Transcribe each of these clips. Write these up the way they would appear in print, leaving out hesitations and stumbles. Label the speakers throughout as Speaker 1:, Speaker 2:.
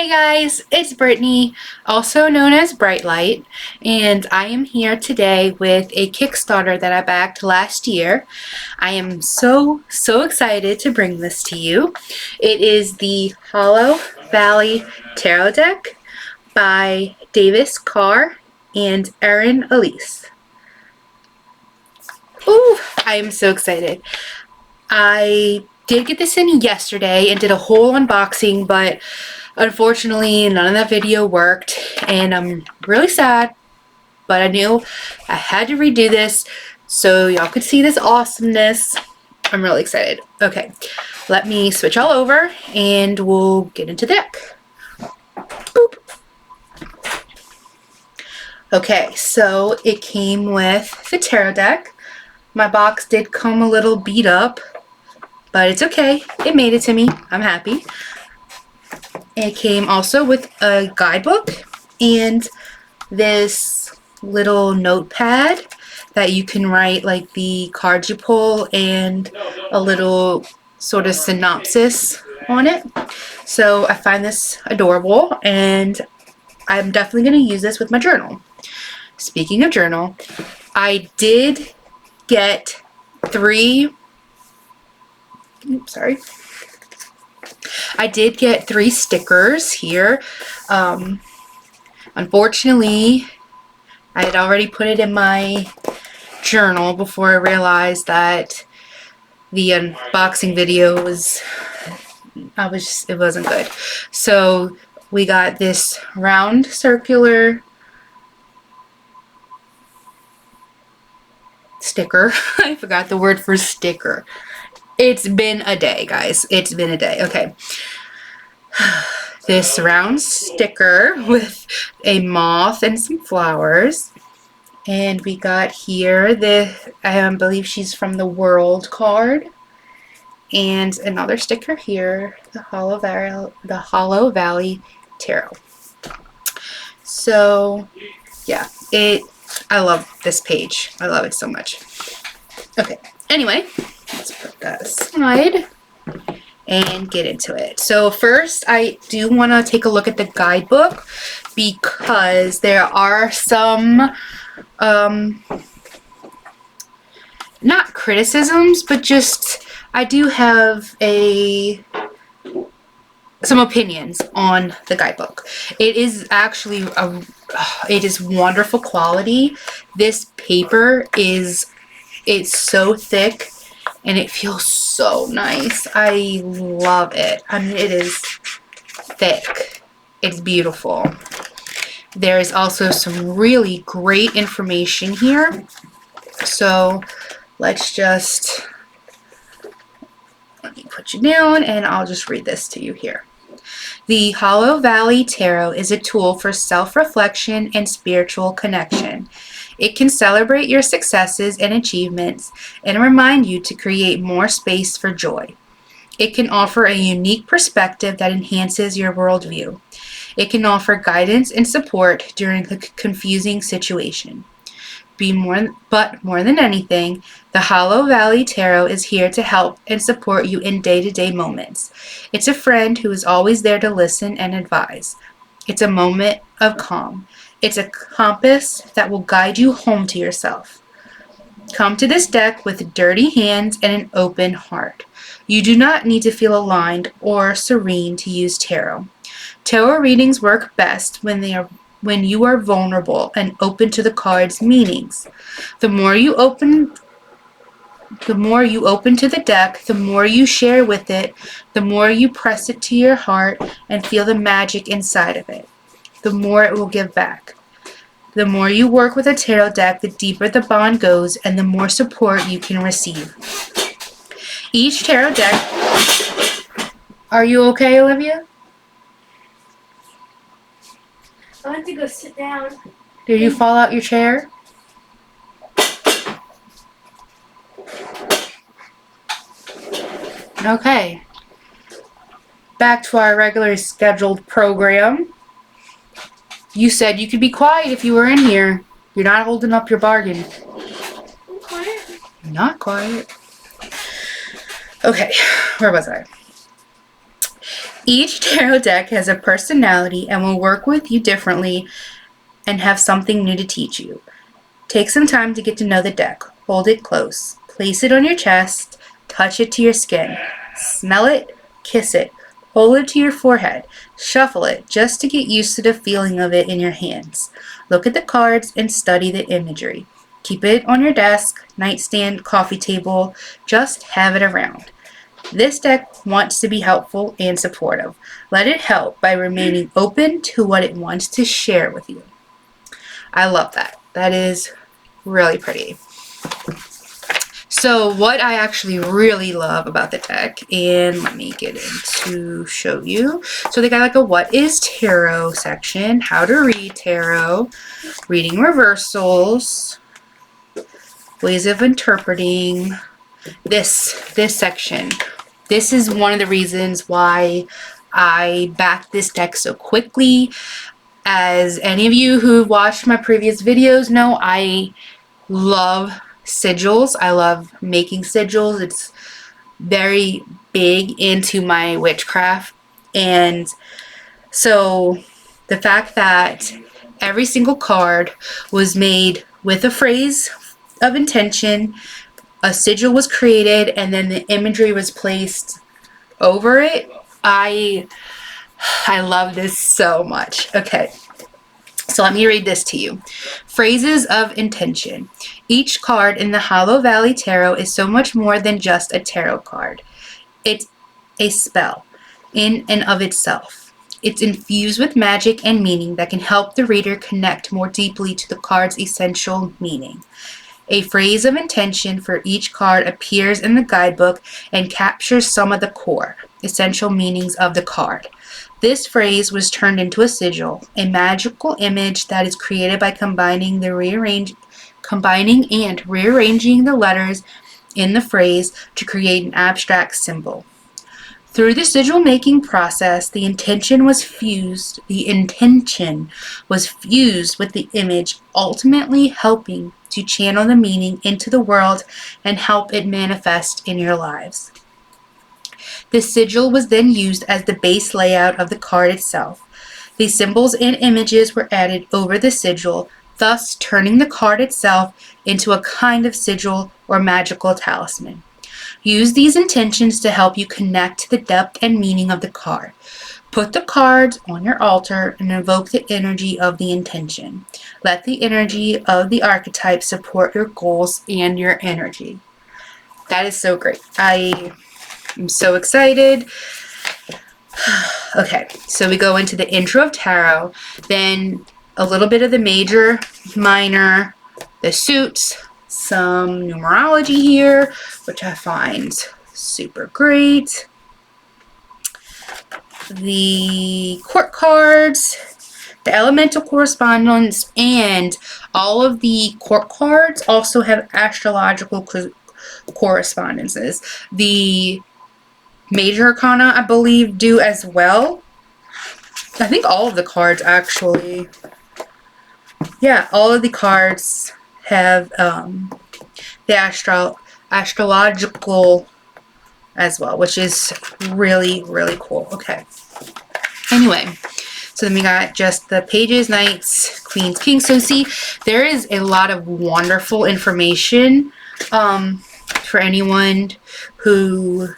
Speaker 1: Hey guys, it's Brittany, also known as Bright Light, and I am here today with a Kickstarter that I backed last year. I am so excited to bring this to you. It is the Hollow Valley Tarot Deck by Carr and Erin Alise. Ooh, I am so excited. I did get this in yesterday and did a whole unboxing, but unfortunately none of that video worked, and I'm really sad, but I knew I had to redo this so y'all could see this awesomeness. I'm really excited. Okay, let me switch all over and we'll get into the deck. Boop. Okay, so it came with the tarot deck. My box did come a little beat up, but it's okay. It made it to me. I'm happy. It came also with a guidebook and this little notepad that you can write like the cards you pull and a little sort of synopsis on it. So I find this adorable and I'm definitely going to use this with my journal. Speaking of journal, I did get I did get 3 stickers here. Unfortunately, I had already put it in my journal before I realized that the unboxing video was, it wasn't good. So we got this round circular sticker. I forgot the word for sticker. It's been a day, guys. It's been a day. Okay. This round sticker with a moth and some flowers. And we got here I believe she's from the World card. And another sticker here, the Hollow Valley Tarot. So, yeah, I love this page. I love it so much. Okay. Anyway, let's put that aside and get into it. So first, I do want to take a look at the guidebook because there are some, not criticisms, but just, I do have some opinions on the guidebook. It is actually, it is wonderful quality. This paper it's so thick and it feels so nice. I love it. I mean, it is thick. It's beautiful. There is also some really great information here. So let me put you down and I'll just read this to you here. The Hollow Valley Tarot is a tool for self-reflection and spiritual connection. It can celebrate your successes and achievements and remind you to create more space for joy. It can offer a unique perspective that enhances your worldview. It can offer guidance and support during a confusing situation. But more than anything, the Hollow Valley Tarot is here to help and support you in day-to-day moments. It's a friend who is always there to listen and advise. It's a moment of calm. It's a compass that will guide you home to yourself. Come to this deck with dirty hands and an open heart. You do not need to feel aligned or serene to use tarot. Tarot readings work best when you are vulnerable and open to the card's meanings. The more you open to the deck, the more you share with it, the more you press it to your heart and feel the magic inside of it, the more it will give back. The more you work with a tarot deck, the deeper the bond goes and the more support you can receive. Each tarot deck... Are you okay, Olivia?
Speaker 2: I want to go sit down.
Speaker 1: Did you fall out your chair? Okay. Back to our regularly scheduled program. You said you could be quiet if you were in here. You're not holding up your bargain.
Speaker 2: I'm quiet.
Speaker 1: You're not quiet. Okay, where was I? Each tarot deck has a personality and will work with you differently and have something new to teach you. Take some time to get to know the deck. Hold it close. Place it on your chest. Touch it to your skin. Smell it. Kiss it. Hold it to your forehead. Shuffle it just to get used to the feeling of it in your hands. Look at the cards and study the imagery. Keep it on your desk, nightstand, coffee table. Just have it around. This deck wants to be helpful and supportive. Let it help by remaining open to what it wants to share with you. I love that. That is really pretty. So what I actually really love about the deck, and let me get in to show you. So they got like a what is tarot section, how to read tarot, reading reversals, ways of interpreting. This section. This is one of the reasons why I backed this deck so quickly. As any of you who watched my previous videos know, I love sigils. I love making sigils. It's very big into my witchcraft. And so the fact that every single card was made with a phrase of intention, a sigil was created, and then the imagery was placed over it. I love this so much. Okay, so let me read this to you. Phrases of intention. Each card in the Hollow Valley Tarot is so much more than just a tarot card. It's a spell in and of itself. It's infused with magic and meaning that can help the reader connect more deeply to the card's essential meaning. A phrase of intention for each card appears in the guidebook and captures some of the core, essential meanings of the card. This phrase was turned into a sigil, a magical image that is created by combining and rearranging the letters in the phrase to create an abstract symbol. Through the sigil making process, the intention was fused with the image, ultimately helping to channel the meaning into the world and help it manifest in your lives. The sigil was then used as the base layout of the card itself. The symbols and images were added over the sigil, thus turning the card itself into a kind of sigil or magical talisman. Use these intentions to help you connect to the depth and meaning of the card. Put the cards on your altar and invoke the energy of the intention. Let the energy of the archetype support your goals and your energy. That is so great. I am so excited. Okay, so we go into the intro of tarot, then a little bit of the major, minor, the suits, some numerology here, which I find super great. The court cards, the elemental correspondence, and all of the court cards also have astrological correspondences. The major arcana, I believe, do as well. I think all of the cards actually. Yeah, all of the cards have the astrological as well, which is really, really cool. Okay. Anyway, so then we got just the pages, knights, queens, kings. So see, there is a lot of wonderful information for anyone who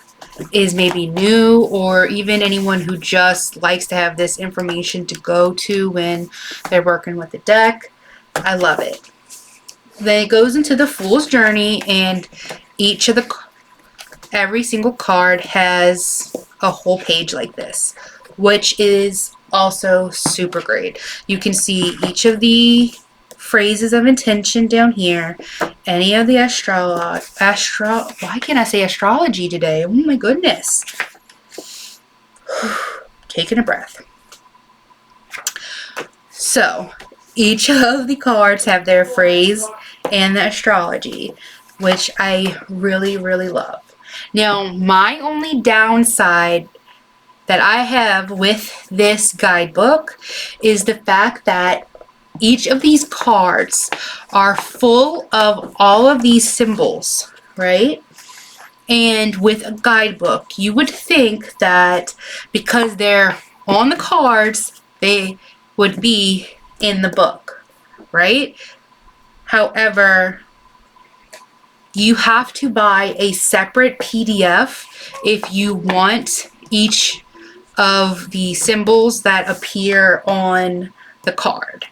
Speaker 1: is maybe new, or even anyone who just likes to have this information to go to when they're working with the deck. I love it. Then it goes into the Fool's Journey, and every single card has a whole page like this, which is also super great. You can see each of the phrases of intention down here, any of the why can't I say astrology today? Oh my goodness. Taking a breath. So each of the cards have their phrase and the astrology, which I really, really love. Now, my only downside that I have with this guidebook is the fact that each of these cards are full of all of these symbols, right? And with a guidebook, you would think that because they're on the cards, they would be in the book, right? However, you have to buy a separate PDF if you want each of the symbols that appear on the card.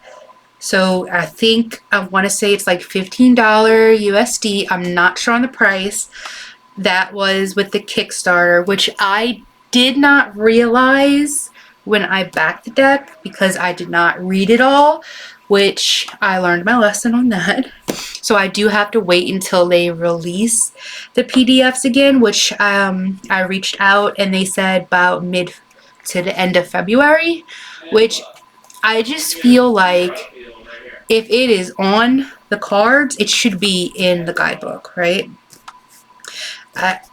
Speaker 1: So I think, I want to say it's like $15 USD. I'm not sure on the price. That was with the Kickstarter, which I did not realize when I backed the deck because I did not read it all, which I learned my lesson on that. So I do have to wait until they release the PDFs again, which I reached out and they said about mid to the end of February, which I just feel like if it is on the cards, it should be in the guidebook, right?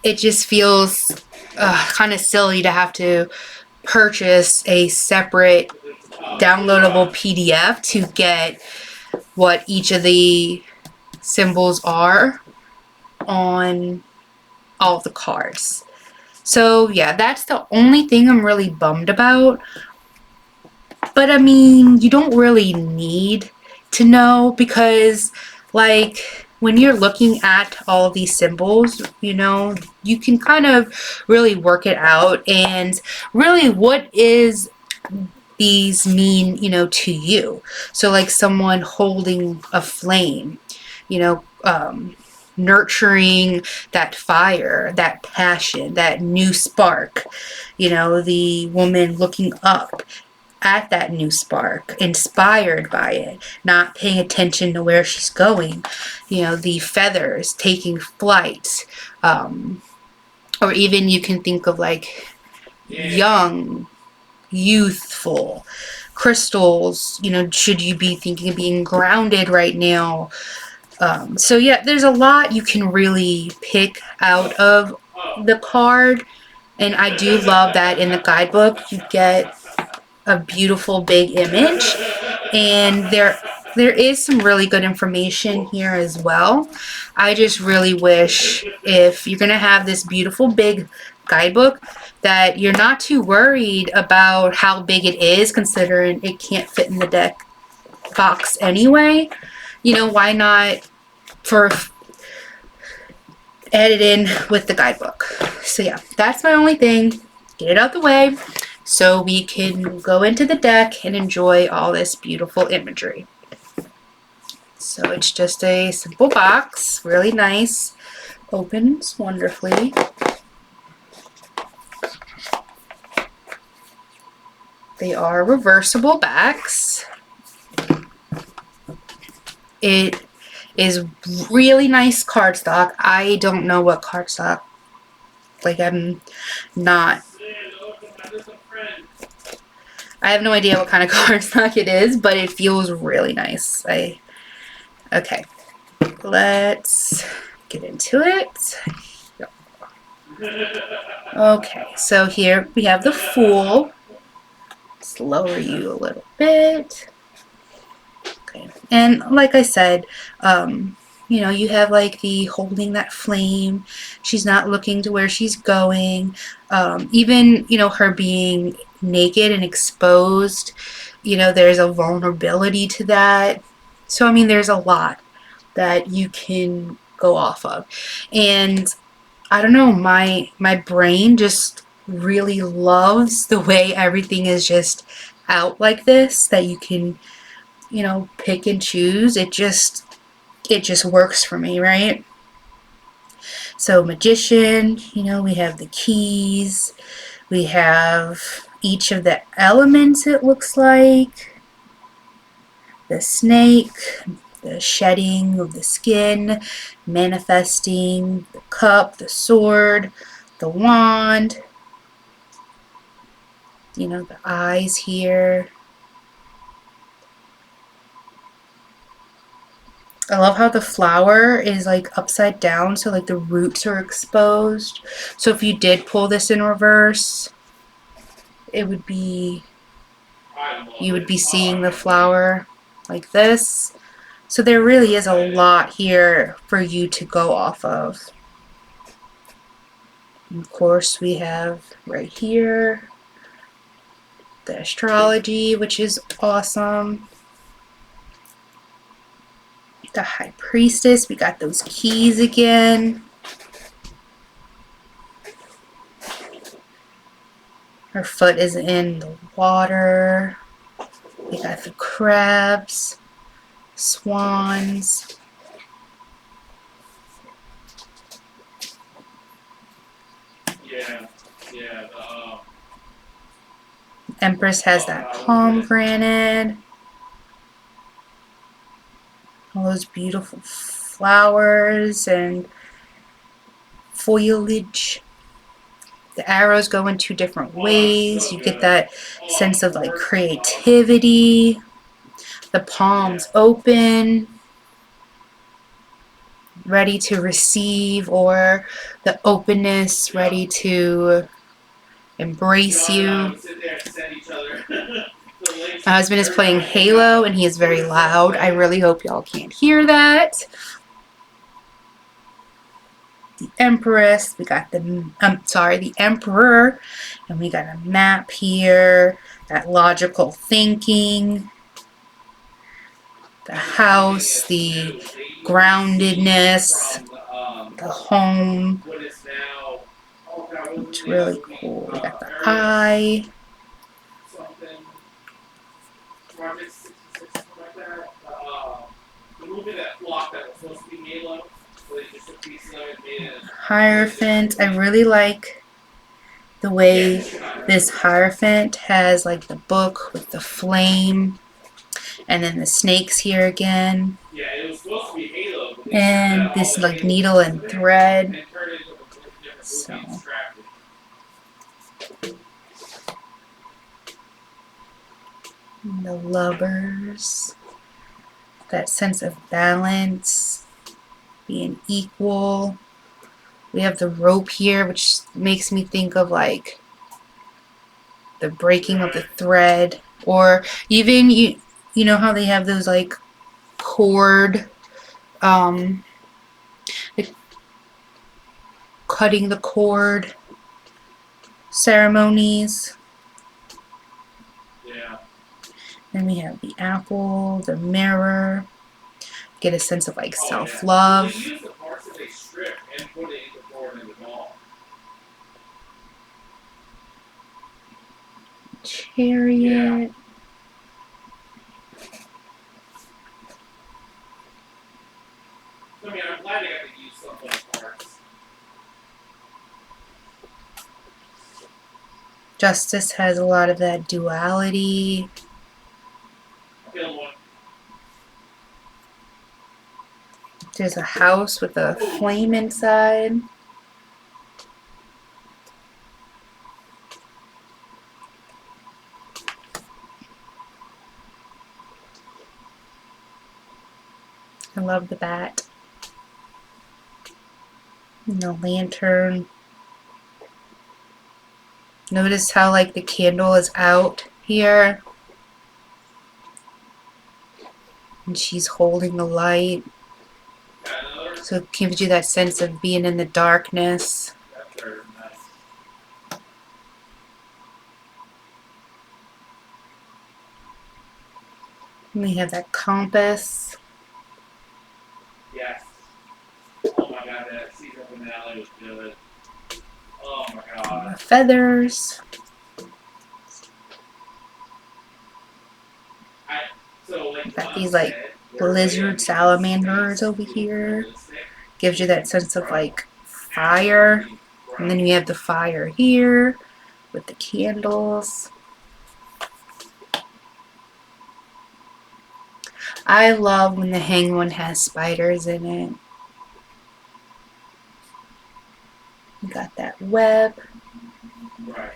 Speaker 1: It just feels kind of silly to have to purchase a separate downloadable PDF to get what each of the symbols are on all the cards. So yeah, that's the only thing I'm really bummed about. But I mean, you don't really need to know because, like, when you're looking at all of these symbols, you know, you can kind of really work it out. And really, what is these mean, you know, to you? So like someone holding a flame, you know, nurturing that fire, that passion, that new spark, you know, the woman looking up at that new spark, inspired by it, not paying attention to where she's going, you know, the feathers taking flight, or even you can think of like young, youthful crystals, you know, should you be thinking of being grounded right now? So yeah, there's a lot you can really pick out of the card, and I do love that in the guidebook you get a beautiful big image, and there is some really good information here as well. I just really wish, if you're gonna have this beautiful big guidebook, that you're not too worried about how big it is, considering it can't fit in the deck box anyway. You know, why not add it in with the guidebook? So yeah, that's my only thing. Get it out the way so we can go into the deck and enjoy all this beautiful imagery. So it's just a simple box, really nice, opens wonderfully. They are reversible backs. It is really nice cardstock. I don't know what cardstock, like I have no idea what kind of cardstock it is, but it feels really nice. Okay, let's get into it. Okay, so here we have the Fool. Let's lower you a little bit. Okay, and like I said, you know, you have like the holding that flame. She's not looking to where she's going. Even, you know, her being naked and exposed, you know, there's a vulnerability to that. So, I mean, there's a lot that you can go off of. And I don't know, my brain just really loves the way everything is just out like this, that you can, you know, pick and choose. It just works for me, right? So Magician, you know, we have the keys, we have each of the elements, it looks like. The snake, the shedding of the skin, manifesting, the cup, the sword, the wand, you know, the eyes here. I love how the flower is like upside down, so like the roots are exposed. So if you did pull this in reverse, it would be, you would be seeing the flower like this. So there really is a lot here for you to go off of. And of course, we have right here the astrology, which is awesome. The High Priestess, we got those keys again. Her foot is in the water. We got the crabs, swans. Empress has that pomegranate. All those beautiful flowers and foliage. The arrows go in two different ways. You get that sense of like creativity. The palms open, ready to receive, or the openness, ready to embrace you. My husband is playing Halo and he is very loud. I really hope y'all can't hear that. The Empress, we got the Emperor, and we got a map here, that logical thinking, the house, the groundedness, the home. It's really cool. We got the eye. Hierophant. I really like the way this Hierophant has like the book with the flame, and then the snakes here again, and this like needle and thread. So the Lovers, that sense of balance, being equal. We have the rope here, which makes me think of like the breaking of the thread, or even you know how they have those like cord, like cutting the cord ceremonies. Then we have the apple, the mirror. Get a sense of like self-love. Chariot. I'm glad I got to use some of those parts. Justice has a lot of that duality. There's a house with a flame inside. I love the bat. And the lantern. Notice how like the candle is out here. And she's holding the light. So it gives you that sense of being in the darkness. And we have that compass. Yes. Oh my god, that season finale was good. Oh my god. The feathers. Got these like lizard salamanders over here. Gives you that sense of like fire. And then you have the fire here with the candles. I love when the Hanged One has spiders in it. You got that web. I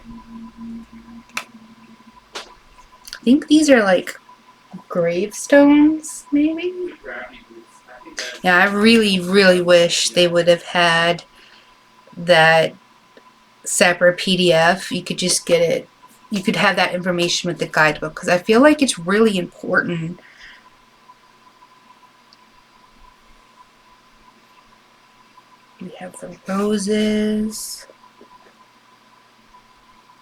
Speaker 1: think these are like gravestones, maybe? Yeah, I really, really wish they would have had that separate PDF. You could just get it. You could have that information with the guidebook, because I feel like it's really important. We have the roses.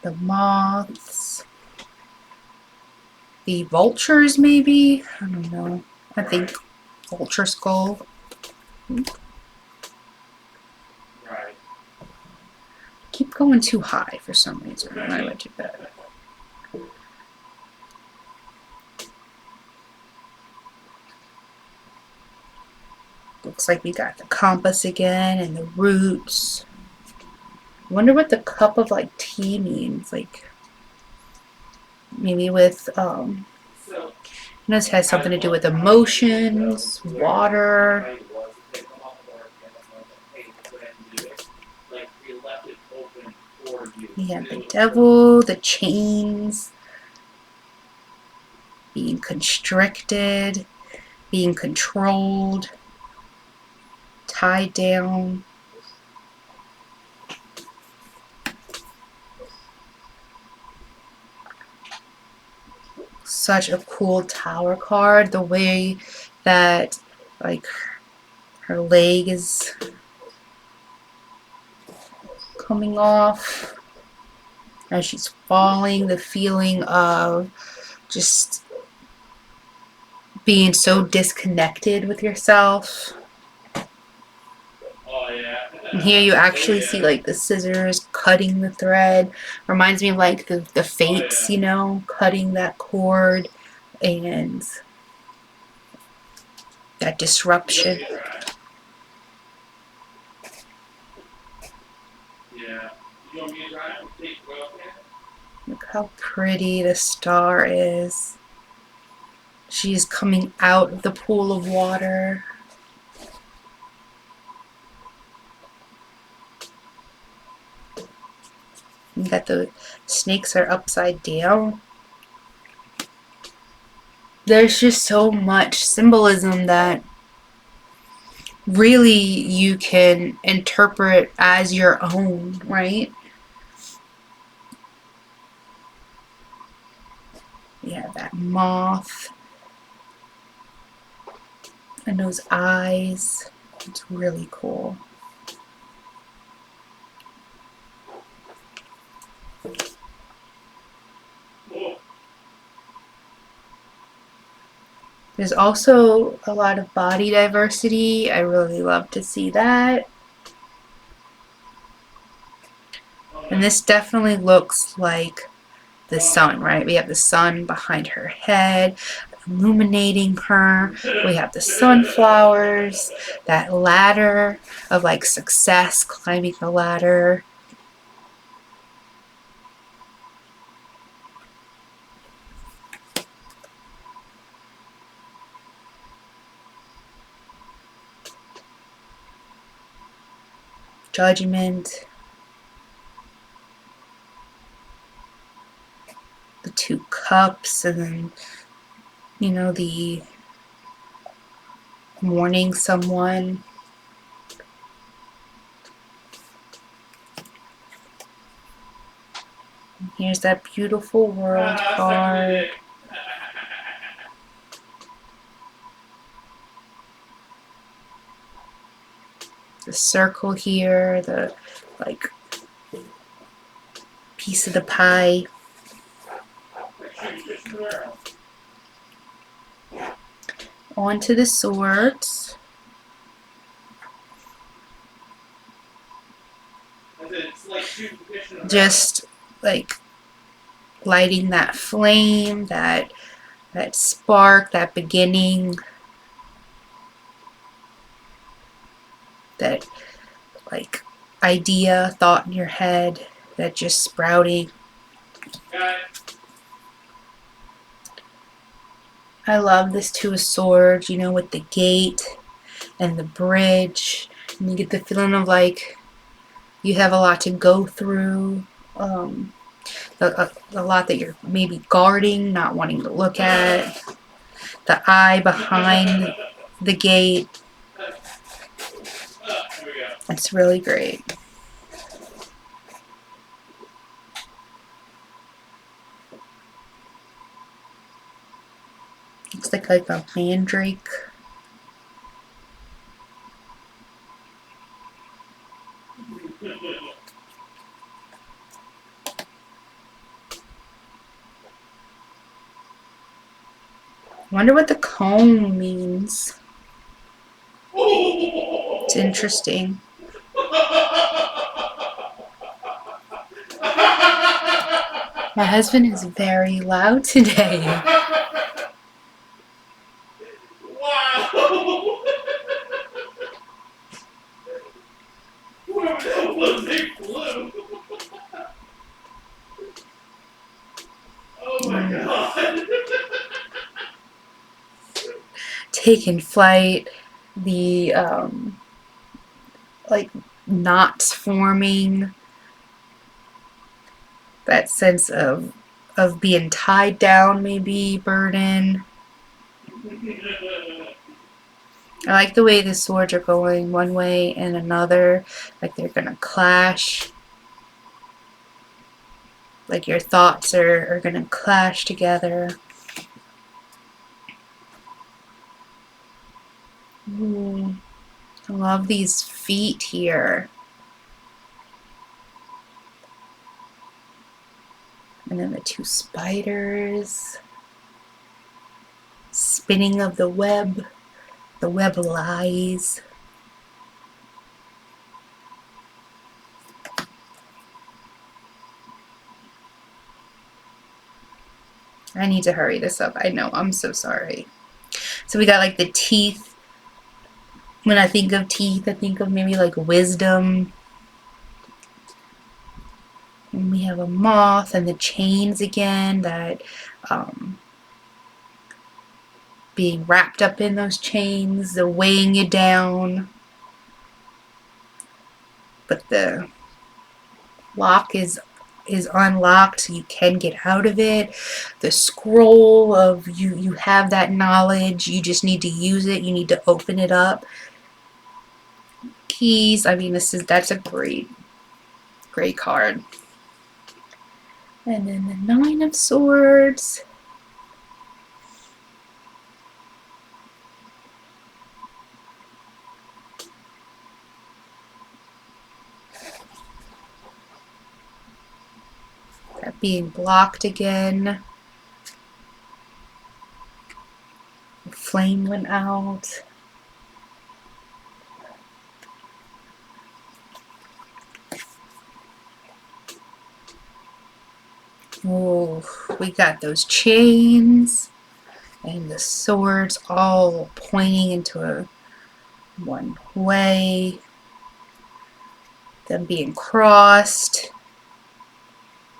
Speaker 1: the moths, the vultures maybe, I don't know, I think vulture skull.
Speaker 3: Right.
Speaker 1: Keep going too high for some reason. I went too bad. Looks like we got the compass again and the roots. I wonder what the cup of like tea means. Like maybe with this has something to do with emotions, water. We have the devil, the chains, being constricted, being controlled, tied down. Such a cool tower card. The way that like her leg is coming off as she's falling, the feeling of just being so disconnected with yourself.
Speaker 3: Oh, yeah.
Speaker 1: And here you actually see like the scissors cutting the thread. Reminds me of like the fates, you know, cutting that cord and that disruption.
Speaker 3: Yeah. You want me to try it?
Speaker 1: Look how pretty the star is. She's coming out of the pool of water. And that the snakes are upside down. There's just so much symbolism that really you can interpret as your own, right? Yeah, that moth and those eyes. It's really cool. There's also a lot of body diversity. I really love to see that. And this definitely looks like the sun, right? We have the sun behind her head, illuminating her. We have the sunflowers, that ladder of like success, climbing the ladder. Judgment. The two cups, and then, you know, the mourning someone. And here's that beautiful world card. The circle here, the like piece of the pie. Onto the swords. Just like lighting that flame, that spark, that beginning, that like idea, thought in your head, that just sprouting. I love this Two of Swords, you know, with the gate and the bridge. And you get the feeling of like you have a lot to go through. A lot that you're maybe guarding, not wanting to look at. The eye behind the gate. It's really great. Looks like a mandrake. Wonder what the comb means. It's interesting. My husband is very loud today.
Speaker 3: Wow! Whoever the hell was they flew? Oh my god.
Speaker 1: Taking flight, the like knots forming, that sense of being tied down, maybe burden. I like the way the swords are going one way and another, like they're gonna clash. Like your thoughts are gonna clash together. Ooh, I love these feet here. And then the two spiders. Spinning of the web. The web lies. I need to hurry this up. I know, I'm so sorry. So we got like the teeth. When I think of teeth, I think of maybe like wisdom. And we have a moth and the chains again, that being wrapped up in those chains, the weighing you down. But the lock is unlocked, so you can get out of it. The scroll of you have that knowledge, you just need to use it, you need to open it up. Keys, I mean, that's a great card. And then the Nine of Swords. That being blocked again. The flame went out. Oh, we got those chains and the swords all pointing into one way. Them being crossed.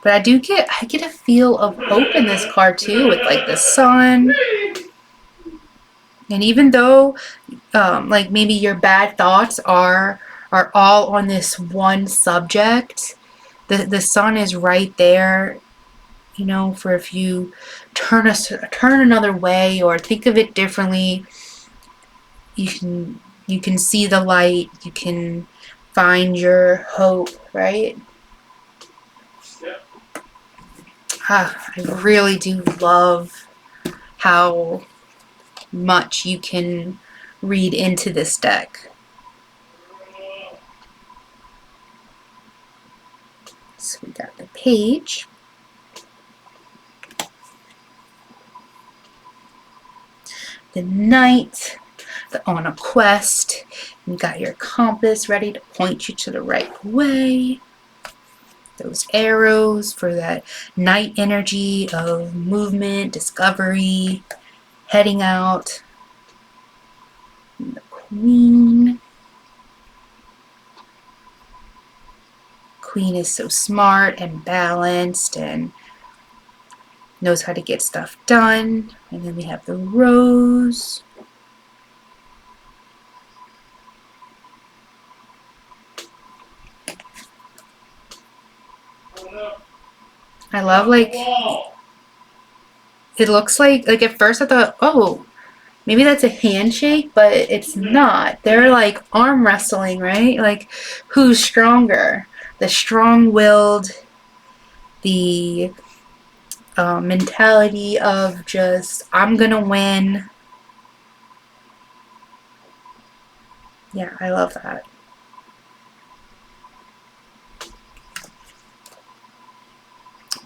Speaker 1: But I get a feel of hope in this card too, with like the sun. And even though like maybe your bad thoughts are all on this one subject, the sun is right there, you know, for if you turn another way or think of it differently, you can see the light, you can find your hope, right?
Speaker 3: Yep.
Speaker 1: I really do love how much you can read into this deck. So we got the Page. The Knight. On a quest. You got your compass ready to point you to the right way. Those arrows for that night energy of movement, discovery, heading out. And the Queen. Queen is so smart and balanced and knows how to get stuff done. And then we have the Rose. I love, like, it looks like at first I thought, oh, maybe that's a handshake, but it's not. They're like arm wrestling, right? Like, who's stronger? The strong-willed, the mentality of just, I'm gonna win. Yeah, I love that.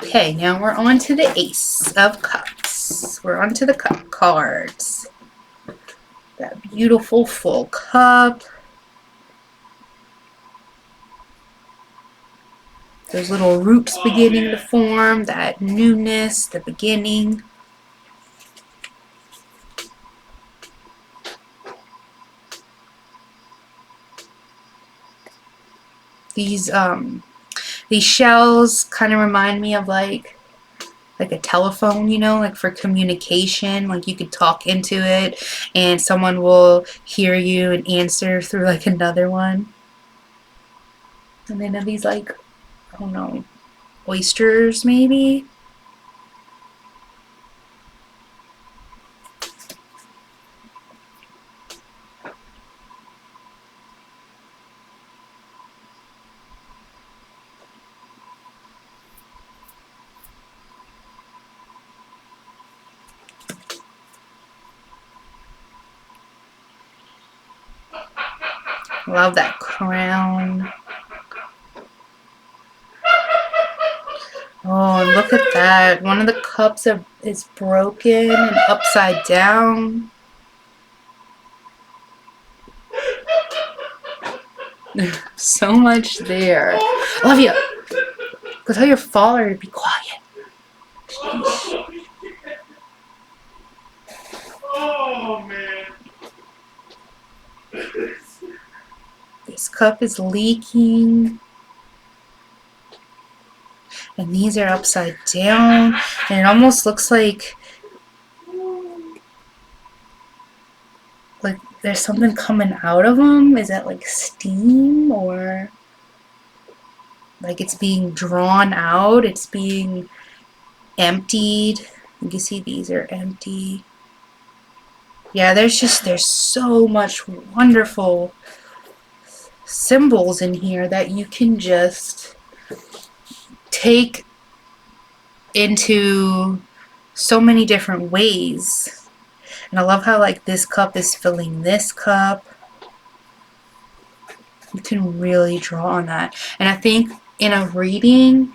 Speaker 1: Okay, now we're on to the Ace of Cups. Cups. We're on to the cup cards. That beautiful full cup. Those little roots beginning to form. That newness, the beginning. These shells kind of remind me of like a telephone, you know, like for communication. Like you could talk into it and someone will hear you and answer through like another one. And then are these like, I don't know, oysters maybe? Love that crown. Oh, and look at that. One of the cups is broken and upside down. So much there. Olivia, go tell your father to be quiet.
Speaker 3: Oh, man.
Speaker 1: This cup is leaking. And these are upside down. And it almost looks like there's something coming out of them. Is that like steam or like it's being drawn out? It's being emptied. You can see these are empty. Yeah, there's so much wonderful symbols in here that you can just take into so many different ways. And I love how like this cup is filling this cup. You can really draw on that. And I think in a reading,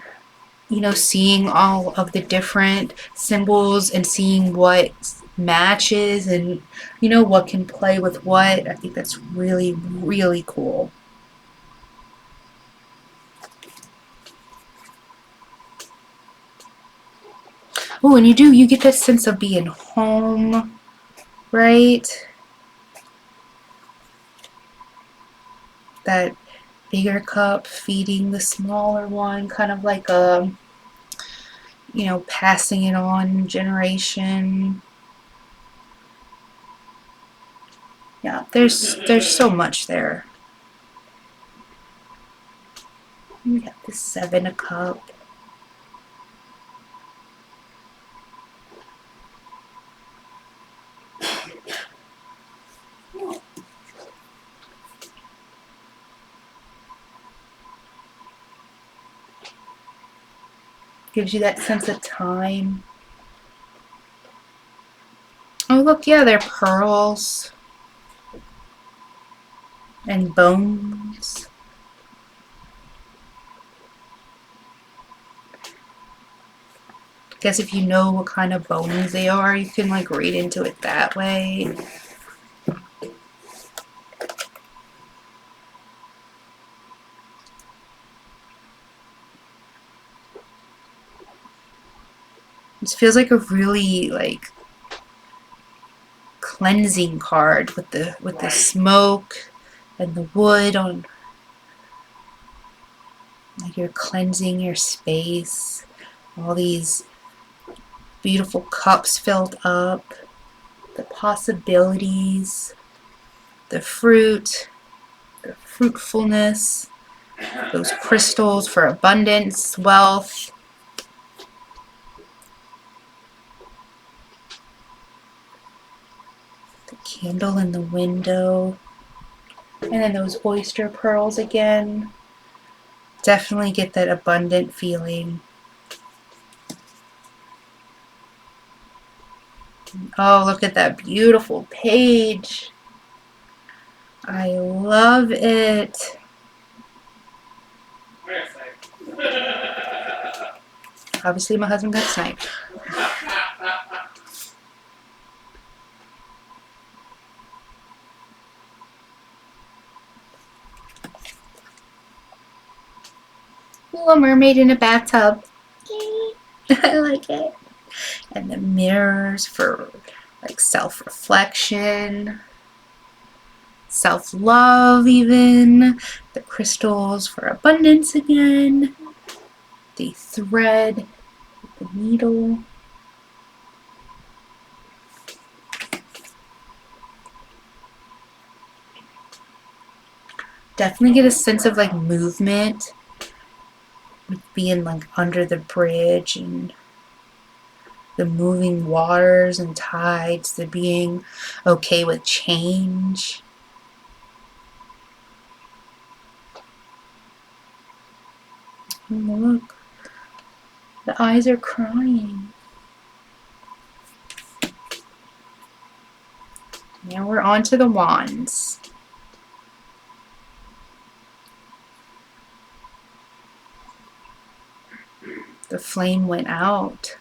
Speaker 1: you know, seeing all of the different symbols and seeing what matches and, you know, what can play with what, I think that's really, really cool. Oh, and you get that sense of being home, right? That bigger cup feeding the smaller one, kind of like a, you know, passing it on generation. Yeah, there's so much there. We got the 7 of Cups. Gives you that sense of time. Oh, look, yeah, they're pearls and bones. I guess if you know what kind of bones they are, you can like read into it that way. This feels like a really like cleansing card with the smoke and the wood on, like you're cleansing your space. All these beautiful cups filled up, the possibilities, the fruit, the fruitfulness, those crystals for abundance, wealth. The candle in the window. And then those oyster pearls again. Definitely get that abundant feeling. Oh, look at that beautiful page. I love it. Obviously, my husband got sniped. Ooh, a mermaid in a bathtub. I like it. And the mirrors for like self-reflection, self-love even. The crystals for abundance again. The thread, the needle. Definitely get a sense of like movement with being like under the bridge and the moving waters and tides, the being okay with change. And look, the eyes are crying. Now we're on to the wands. The flame went out.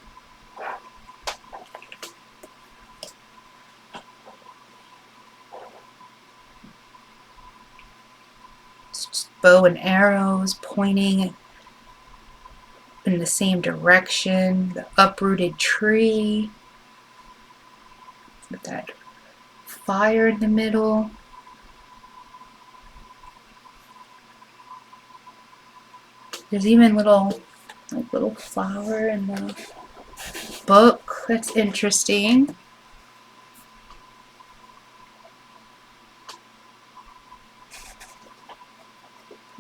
Speaker 1: It's just bow and arrows pointing in the same direction. The uprooted tree with that fire in the middle. There's even little flower in the book. That's interesting.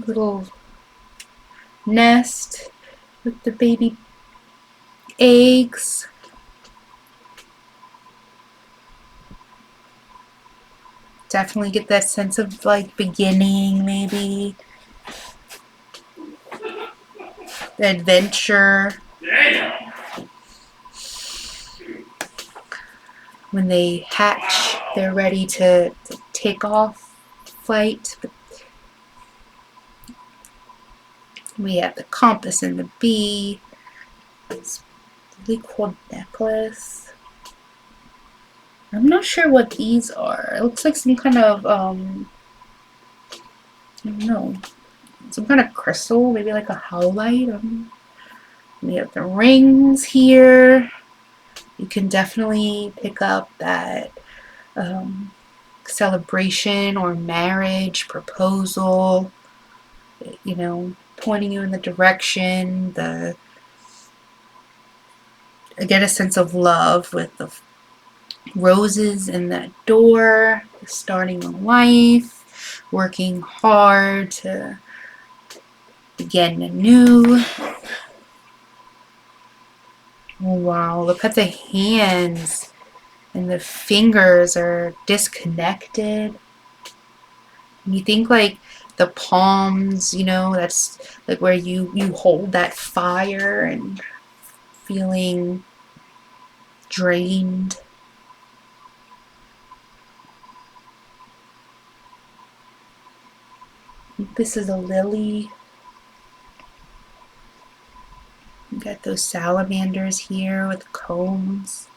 Speaker 1: Little nest with the baby eggs. Definitely get that sense of like beginning, maybe. The adventure.
Speaker 3: Damn.
Speaker 1: When they hatch, they're ready to take off flight. But we have the compass and the bee. It's a really cool necklace. I'm not sure what these are. It looks like some kind of, I don't know, some kind of crystal, maybe like a howlite. We have the rings here. You can definitely pick up that celebration or marriage, proposal, you know, pointing you in the direction. I get a sense of love with the roses in that door, starting a life, working hard to begin anew. Oh, wow, look at the hands, and the fingers are disconnected. And you think like the palms, you know, that's like where you hold that fire and feeling drained. I think this is a lily. You got those salamanders here with combs.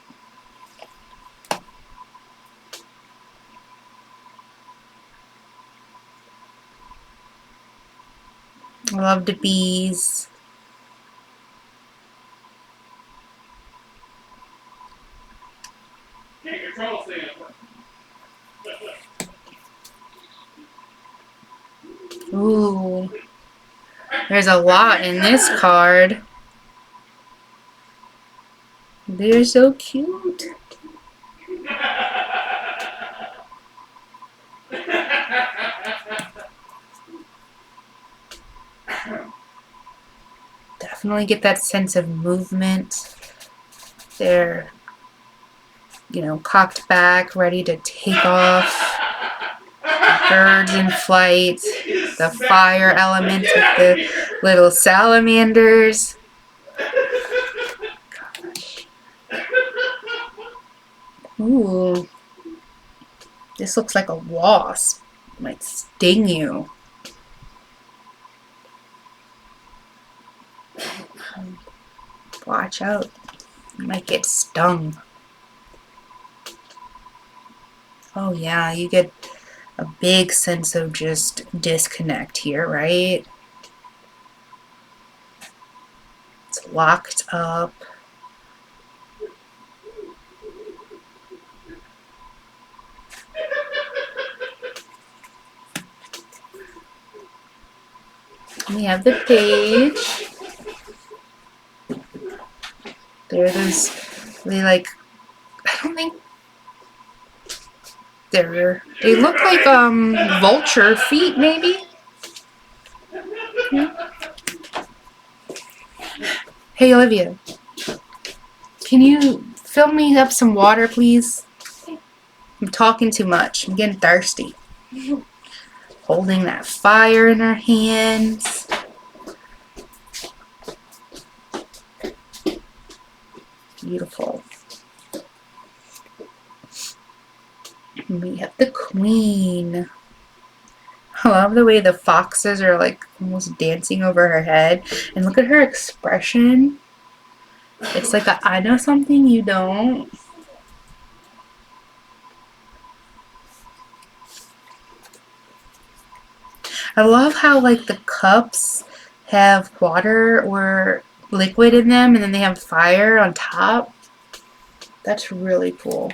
Speaker 1: I love the bees.
Speaker 3: Can't control Santa.
Speaker 1: Ooh, there's a lot in this card. They're so cute. Definitely get that sense of movement. They're, you know, cocked back, ready to take off. Birds in flight. The fire element with the little salamanders. Gosh. Ooh. This looks like a wasp. It might sting you. Watch out. You might get stung. Oh yeah, you get a big sense of just disconnect here, right? It's locked up. We have the page. There, those, they like, I don't think they look like vulture feet, maybe. Yeah. Hey Olivia, can you fill me up some water, please? I'm talking too much. I'm getting thirsty. Holding that fire in her hands. Beautiful. And we have the queen. I love the way the foxes are like almost dancing over her head. And look at her expression. It's like I know something you don't. I love how like the cups have water or liquid in them and then they have fire on top. That's really cool.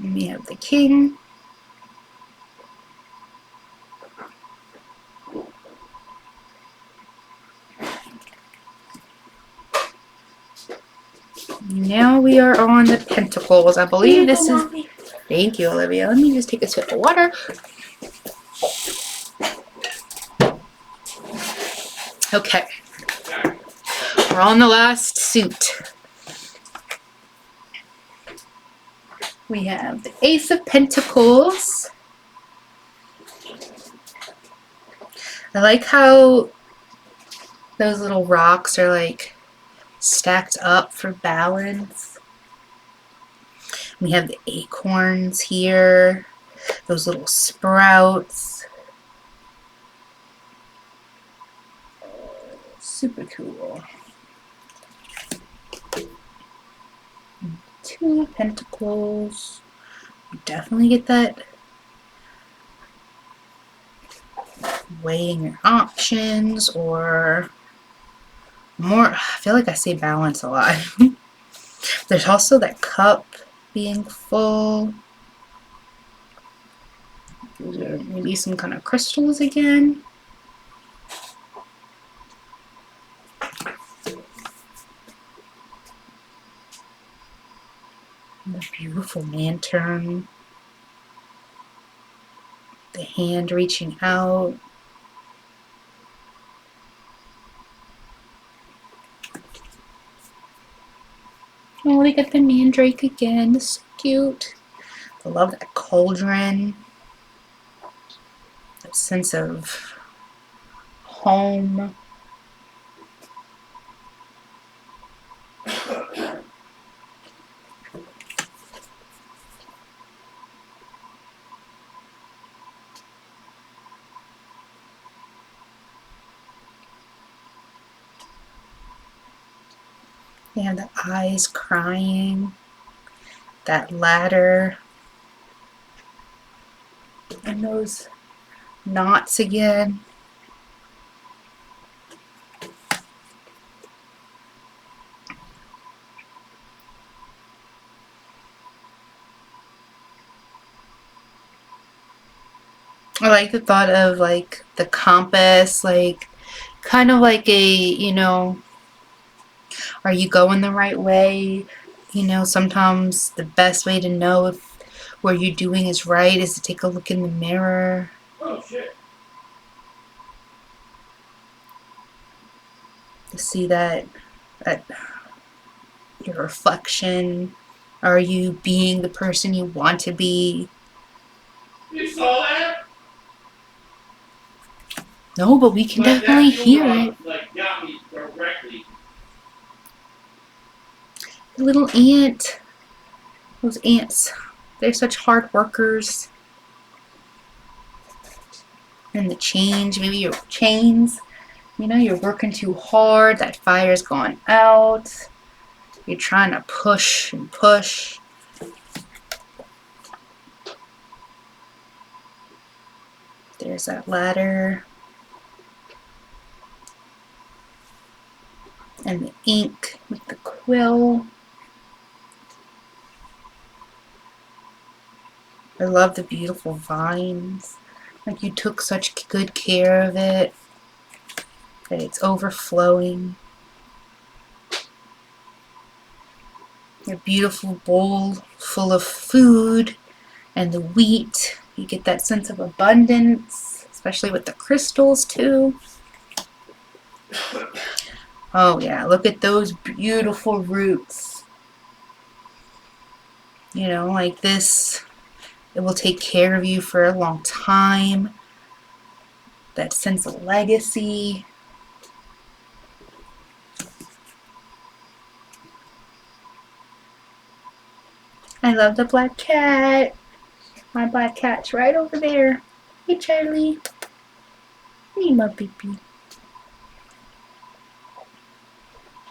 Speaker 1: And we have the king. Now we are on the Pentacles. I believe this is... Thank you, Olivia. Let me just take a sip of water. Okay. We're on the last suit. We have the Ace of Pentacles. I like how those little rocks are like stacked up for balance. We have the acorns here, those little sprouts. Super cool. Two of Pentacles. You definitely get that weighing your options or more. I feel like I say balance a lot. There's also that cup being full. These are maybe some kind of crystals again. The beautiful lantern. The hand reaching out. Oh, they got the mandrake again. This is so cute. I love that cauldron. That sense of home. They have the eyes crying. That ladder. And those knots again. I like the thought of like the compass, like kind of like a, you know, are you going the right way? You know, sometimes the best way to know if what you're doing is right is to take a look in the mirror.
Speaker 3: Oh shit.
Speaker 1: To see that your reflection. Are you being the person you want to be?
Speaker 3: You saw that?
Speaker 1: No, but we can definitely hear it.
Speaker 3: Like got me directly.
Speaker 1: The little ant. Those ants. They're such hard workers. And the chains, maybe your chains. You know, you're working too hard. That fire's gone out. You're trying to push and push. There's that ladder. And the ink with the quill. I love the beautiful vines. Like you took such good care of it that it's overflowing. A beautiful bowl full of food and the wheat. You get that sense of abundance, especially with the crystals too. Oh yeah, look at those beautiful roots. You know, like this, it will take care of you for a long time. That sense of legacy. I love the black cat. My black cat's right over there. Hey, Charlie. Hey, my baby.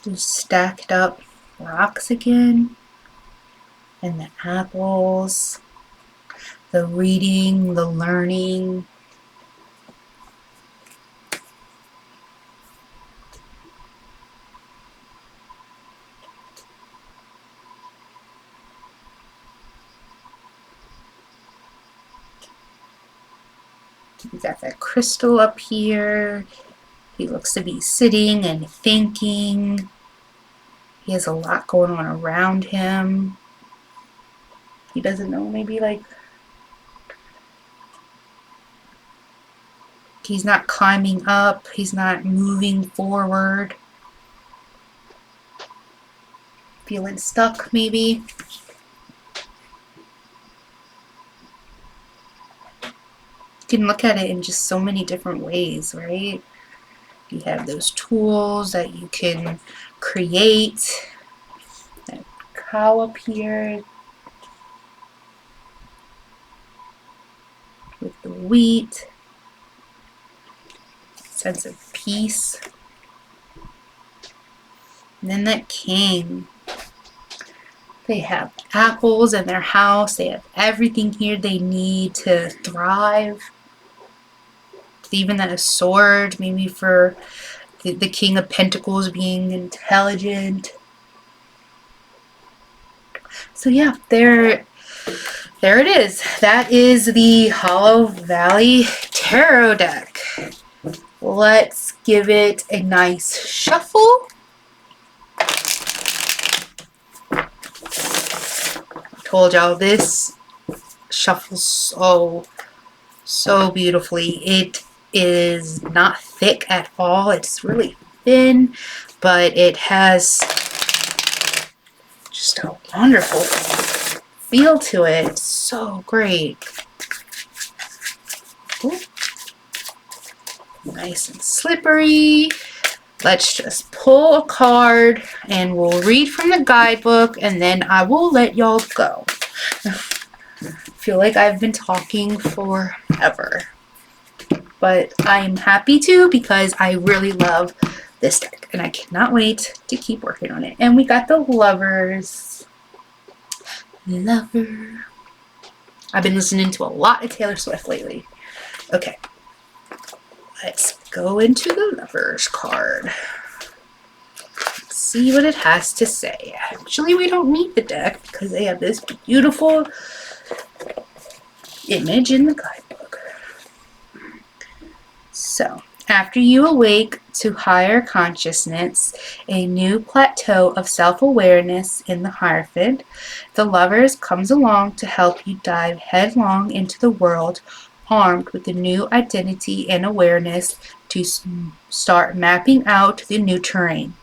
Speaker 1: Those stacked up rocks again. And the apples. The reading, the learning. We got that crystal up here. He looks to be sitting and thinking. He has a lot going on around him. He doesn't know, maybe like he's not climbing up. He's not moving forward. Feeling stuck, maybe. You can look at it in just so many different ways, right? You have those tools that you can create. That cow up here with the wheat. Sense of peace. And then that king. They have apples in their house. They have everything here they need to thrive. Even a sword, maybe for the King of Pentacles being intelligent. So yeah, there it is. That is the Hollow Valley Tarot deck. Let's give it a nice shuffle. Told y'all this shuffles so beautifully. It is not thick at all. It's really thin, but it has just a wonderful feel to it. It's so great. Ooh. Nice and slippery. Let's just pull a card and we'll read from the guidebook and then I will let y'all go. I feel like I've been talking forever. But I'm happy to because I really love this deck and I cannot wait to keep working on it. And we got the Lovers. Lover. I've been listening to a lot of Taylor Swift lately. Okay. Let's go into the Lovers card. Let's see what it has to say. Actually, we don't need the deck because they have this beautiful image in the guidebook. So, after you awake to higher consciousness, a new plateau of self-awareness in the Hierophant, the Lovers comes along to help you dive headlong into the world, armed with a new identity and awareness to start mapping out the new terrain.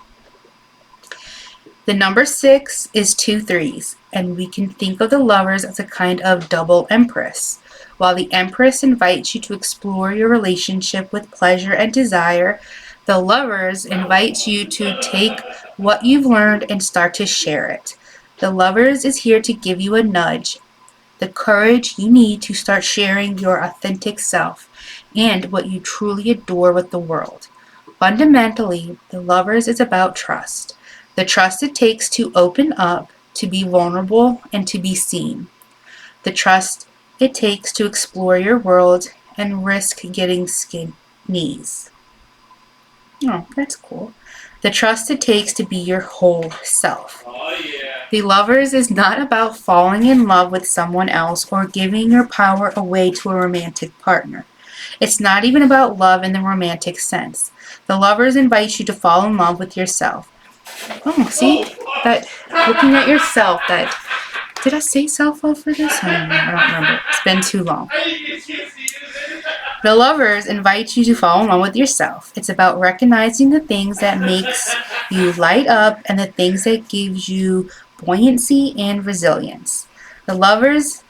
Speaker 1: The number 6 is 2 threes, and we can think of the Lovers as a kind of double Empress. While the Empress invites you to explore your relationship with pleasure and desire, the Lovers invites you to take what you've learned and start to share it. The Lovers is here to give you a nudge, the courage you need to start sharing your authentic self and what you truly adore with the world. Fundamentally, the Lovers is about trust. The trust it takes to open up, to be vulnerable, and to be seen. The trust it takes to explore your world and risk getting skin knees. Oh, that's cool. the trust it takes to be your whole self.
Speaker 3: Oh, yeah.
Speaker 1: The Lovers is not about falling in love with someone else or giving your power away to a romantic partner. It's not even about love in the romantic sense. The Lovers invites you to fall in love with yourself. Oh, see? That looking at yourself, that did I say self-love for this? I don't remember. It's been too long.
Speaker 3: I didn't get a chance to use it.
Speaker 1: The Lovers invite you to fall in love with yourself. It's about recognizing the things that makes you light up and the things that gives you buoyancy and resilience. The Lovers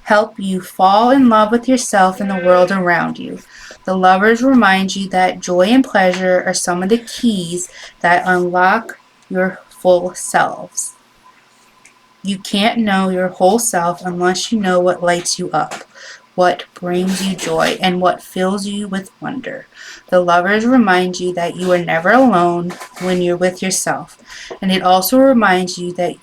Speaker 1: help you fall in love with yourself and the world around you. The Lovers remind you that joy and pleasure are some of the keys that unlock your full selves. You can't know your whole self unless you know what lights you up, what brings you joy, and what fills you with wonder. The Lovers remind you that you are never alone when you're with yourself, and it also reminds you that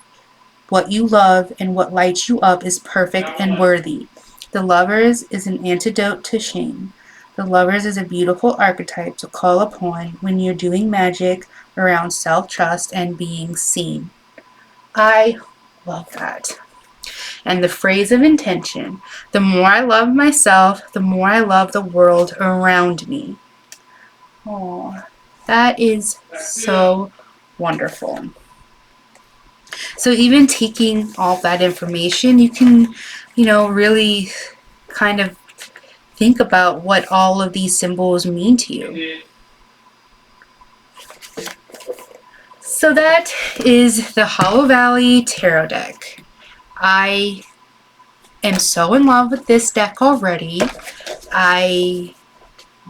Speaker 1: what you love and what lights you up is perfect and worthy. The Lovers is an antidote to shame. The Lovers is a beautiful archetype to call upon when you're doing magic around self-trust and being seen. I love that. And the phrase of intention: the more I love myself, the more I love the world around me. Oh, that is so wonderful. So even taking all that information, you can, really kind of think about what all of these symbols mean to you. So that is the Hollow Valley Tarot deck. I am so in love with this deck already. I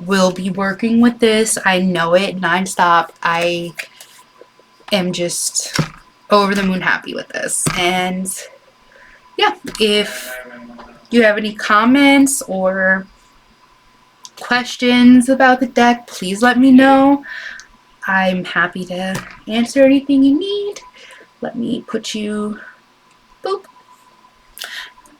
Speaker 1: will be working with this. I know it nonstop. I am just over the moon happy with this. And yeah, if you have any comments or questions about the deck, please let me know. I'm happy to answer anything you need. Let me put you, boop.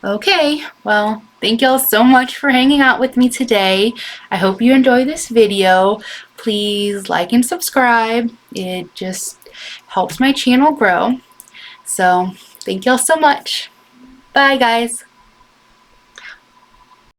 Speaker 1: Okay, well, thank y'all so much for hanging out with me today. I hope you enjoyed this video. Please like and subscribe. It just helps my channel grow. So, thank y'all so much. Bye, guys.